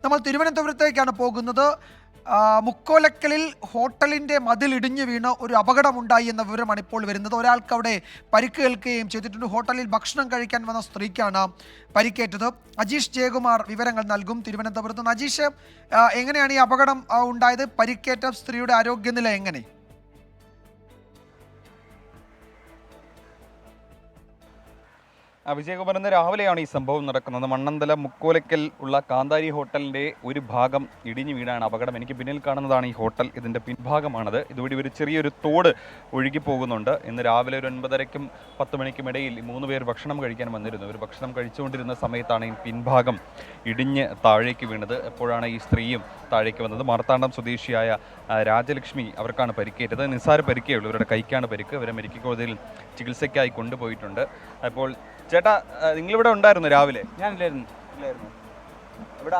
നമ്മൾ തിരുവനന്തപുരത്തേക്കാണ് പോകുന്നത്. മുക്കോലക്കലിൽ ഹോട്ടലിൻ്റെ മതിൽ ഇടിഞ്ഞു വീണ് ഒരു അപകടമുണ്ടായി എന്ന വിവരമാണ് ഇപ്പോൾ വരുന്നത്. ഒരാൾക്ക് അവിടെ പരിക്കേൽക്കുകയും ചെയ്തിട്ടുണ്ട്. ഹോട്ടലിൽ ഭക്ഷണം കഴിക്കാൻ വന്ന സ്ത്രീക്കാണ് പരിക്കേറ്റത്. അജീഷ് ജയകുമാർ വിവരങ്ങൾ നൽകും തിരുവനന്തപുരത്ത് നിന്ന്. അജീഷ്, എങ്ങനെയാണ് ഈ അപകടം ഉണ്ടായത്? പരിക്കേറ്റ സ്ത്രീയുടെ ആരോഗ്യനില എങ്ങനെ? വിജയകുമാർ, ഇന്ന് രാവിലെയാണ് ഈ സംഭവം നടക്കുന്നത്. മണ്ണന്തല മുക്കോലക്കൽ ഉള്ള കാന്താരി ഹോട്ടലിൻ്റെ ഒരു ഭാഗം ഇടിഞ്ഞു വീണാണ് അപകടം. എനിക്ക് പിന്നിൽ കാണുന്നതാണ് ഈ ഹോട്ടൽ. ഇതിൻ്റെ പിൻഭാഗമാണത്. ഇതുവഴി ഒരു ചെറിയൊരു തോട് ഒഴുകി പോകുന്നുണ്ട്. ഇന്ന് രാവിലെ ഒരു 9:30-ക്കും 10 മണിക്കും ഇടയിൽ 3 പേർ ഭക്ഷണം കഴിക്കാൻ വന്നിരുന്നു. ഒരു ഭക്ഷണം കഴിച്ചുകൊണ്ടിരുന്ന സമയത്താണ് ഈ പിൻഭാഗം ഇടിഞ്ഞ് താഴേക്ക് വീണത്. എപ്പോഴാണ് ഈ സ്ത്രീയും താഴേക്ക് വന്നത്. മാർത്താണ്ഡം സ്വദേശിയായ രാജലക്ഷ്മി, അവർക്കാണ് പരിക്കേറ്റത്. നിസ്സാര പരിക്കേ ഉള്ളൂ. ഇവരുടെ കൈക്കാണ് പരിക്ക്. ഇവരെ മെഡിക്കൽ കോളേജിൽ ചികിത്സയ്ക്കായി കൊണ്ടുപോയിട്ടുണ്ട്. അപ്പോൾ ചേട്ടാ, നിങ്ങളിവിടെ ഉണ്ടായിരുന്നു രാവിലെ? ഞാനില്ലായിരുന്നു. ഇവിടെ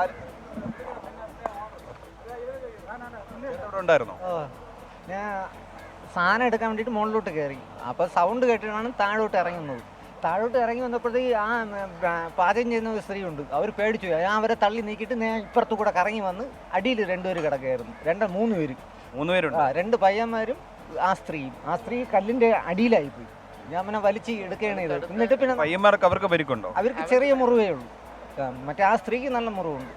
ഉണ്ടായിരുന്നോ? ഞാൻ സാധനം എടുക്കാൻ വേണ്ടിയിട്ട് മുകളിലോട്ട് കയറി. അപ്പോൾ സൗണ്ട് കേട്ടിട്ടാണ് താഴോട്ട് ഇറങ്ങുന്നത്. താഴോട്ട് ഇറങ്ങി വന്നപ്പോഴത്തേക്ക് പാചകം ചെയ്യുന്ന ഒരു സ്ത്രീ ഉണ്ട്. അവർ പേടിച്ചു പോയി. ഞാൻ അവരെ തള്ളി നീക്കിയിട്ട് ഞാൻ ഇപ്പുറത്തു കൂടെ കറങ്ങി വന്ന് അടിയിൽ 2 പേര് കിടക്കുകയായിരുന്നു. 3 പേര്. 3 പേരുണ്ട്. 2 പയ്യന്മാരും ആ സ്ത്രീയും കല്ലിൻ്റെ അടിയിലായിപ്പോയി. ഞാൻ പിന്നെ വലിച്ച് എടുക്കുകയാണ് ചെയ്തത്. എന്നിട്ട് പിന്നെ പയ്യന്മാർക്ക് അവർക്ക് പരിക്കുണ്ടോ? അവർക്ക് ചെറിയ മുറിവേ ഉള്ളൂ. മറ്റേ ആ സ്ത്രീക്ക് നല്ല മുറിവുണ്ട്.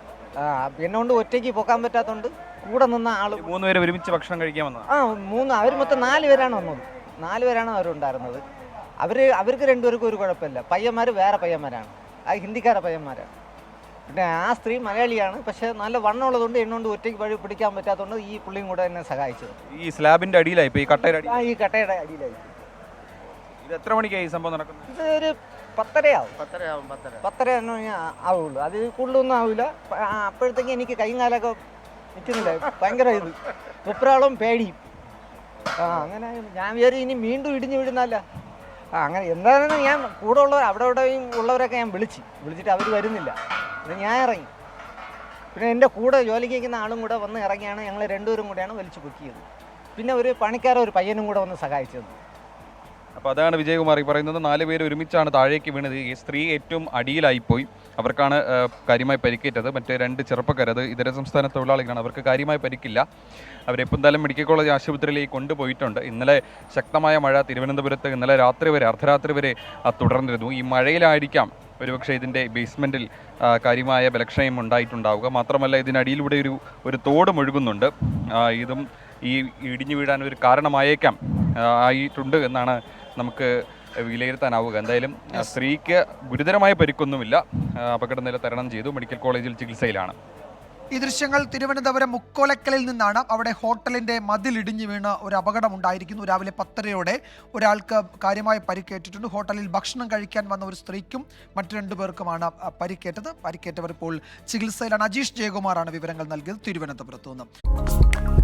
എന്നെ ഒറ്റയ്ക്ക് പോക്കാൻ പറ്റാത്തതുകൊണ്ട് കൂടെ നിന്ന ആള് 3 പേര് ഒരുമിച്ച് ഭക്ഷണം കഴിക്കാൻ വന്നത്. അവർ മൊത്തം 4 പേരാണ് വന്നത്. 4 പേരാണ് അവരുണ്ടായിരുന്നത്. അവർക്ക് 2 പേർക്കും ഒരു കുഴപ്പമില്ല. പയ്യന്മാർ വേറെ പയ്യന്മാരാണ്. ആ ഹിന്ദിക്കാരെ പയ്യന്മാരാണ്. പിന്നെ ആ സ്ത്രീ മലയാളിയാണ്. പക്ഷെ നല്ല വണ്ണമുള്ളതുകൊണ്ട് എന്നോണ്ട് ഒറ്റയ്ക്ക് വഴി പിടിക്കാൻ പറ്റാത്തതുകൊണ്ട് ഈ പുള്ളിയും കൂടെ എന്നെ സഹായിച്ചത്. ഈ സ്ലാബിന്റെ അടിയിലായി, ഈ കട്ടയുടെ ഈ കട്ടയുടെ അടിയിലായി. ഇത് എത്ര മണിക്കായി ഈ സംഭവം നടക്കുന്നത്? ഇത് ഒരു 10:30 ആവും. 10:30 ആവുള്ളൂ. അത് കൂടുതലൊന്നും ആവില്ല. അപ്പോഴത്തേക്ക് എനിക്ക് കൈയും കാലൊക്കെ നിൽക്കുന്നില്ല. ഭയങ്കര ഇത് വെപ്രാളും പേടിയും. അങ്ങനെ ഞാൻ വിചാരിച്ചു ഇനി വീണ്ടും ഇടിഞ്ഞു വീഴുന്നല്ല. അങ്ങനെ എന്താണെന്ന് ഞാൻ കൂടെ അവിടെ ഉള്ളവരൊക്കെ ഞാൻ വിളിച്ചിട്ട് അവർ വരുന്നില്ല. ഞാൻ ഇറങ്ങി. പിന്നെ എൻ്റെ കൂടെ ജോലിക്ക് നിൽക്കുന്ന ആളും കൂടെ വന്ന് ഇറങ്ങിയാണ് ഞങ്ങൾ 2 പേരും കൂടെയാണ് വലിച്ചു പൊക്കിയത്. പിന്നെ ഒരു ഒരു പയ്യനും കൂടെ വന്ന് സഹായിച്ചത്. അപ്പോൾ അതാണ് വിജയകുമാർ ഈ പറയുന്നത്. 4 പേര് ഒരുമിച്ചാണ് താഴേക്ക് വീണത്. ഈ സ്ത്രീ ഏറ്റവും അടിയിലായിപ്പോയി. അവർക്കാണ് കാര്യമായി പരിക്കേറ്റത്. മറ്റേ 2 ചെറുപ്പക്കാർ, അത് ഇതര സംസ്ഥാന തൊഴിലാളികളാണ്. അവർക്ക് കാര്യമായി പരിക്കില്ല. അവരെപ്പോൾ എന്തായാലും മെഡിക്കൽ കോളേജ് ആശുപത്രിയിലേക്ക് കൊണ്ടുപോയിട്ടുണ്ട്. ഇന്നലെ ശക്തമായ മഴ തിരുവനന്തപുരത്ത് ഇന്നലെ രാത്രി വരെ, അർദ്ധരാത്രി വരെ തുടർന്നിരുന്നു. ഈ മഴയിലായിരിക്കാം ഒരുപക്ഷെ ഇതിൻ്റെ ബേസ്മെൻറ്റിൽ കാര്യമായ ബലക്ഷയം ഉണ്ടായിട്ടുണ്ടാവുക. മാത്രമല്ല ഇതിനടിയിലൂടെ ഒരു തോട് ഒഴുകുന്നുണ്ട്. ഇതും ഈ ഇടിഞ്ഞു വീഴാൻ ഒരു കാരണമായേക്കാം ആയിട്ടുണ്ട് എന്നാണ് നമുക്ക് വിലയിരുത്താനാവുക. എന്തായാലും സ്ത്രീക്ക് ഗുരുതരമായ പരിക്കൊന്നുമില്ല. അപകടനില തരണം ചെയ്തു. മെഡിക്കൽ കോളേജിൽ ചികിത്സയിലാണ്. ഈ ദൃശ്യങ്ങൾ തിരുവനന്തപുരം മുക്കോലക്കലിൽ നിന്നാണ്. അവിടെ ഹോട്ടലിൻ്റെ മതിൽ ഇടിഞ്ഞു വീണ് ഒരു അപകടം ഉണ്ടായിരിക്കുന്നു. രാവിലെ 10:30-ഓടെ ഒരാൾക്ക് കാര്യമായി പരിക്കേറ്റിട്ടുണ്ട്. ഹോട്ടലിൽ ഭക്ഷണം കഴിക്കാൻ വന്ന ഒരു സ്ത്രീക്കും മറ്റു 2 പേർക്കുമാണ് പരിക്കേറ്റത്. പരിക്കേറ്റവർ ഇപ്പോൾ ചികിത്സയിലാണ്. അജീഷ് ജയകുമാറാണ് വിവരങ്ങൾ നൽകിയത് തിരുവനന്തപുരത്തു നിന്ന്.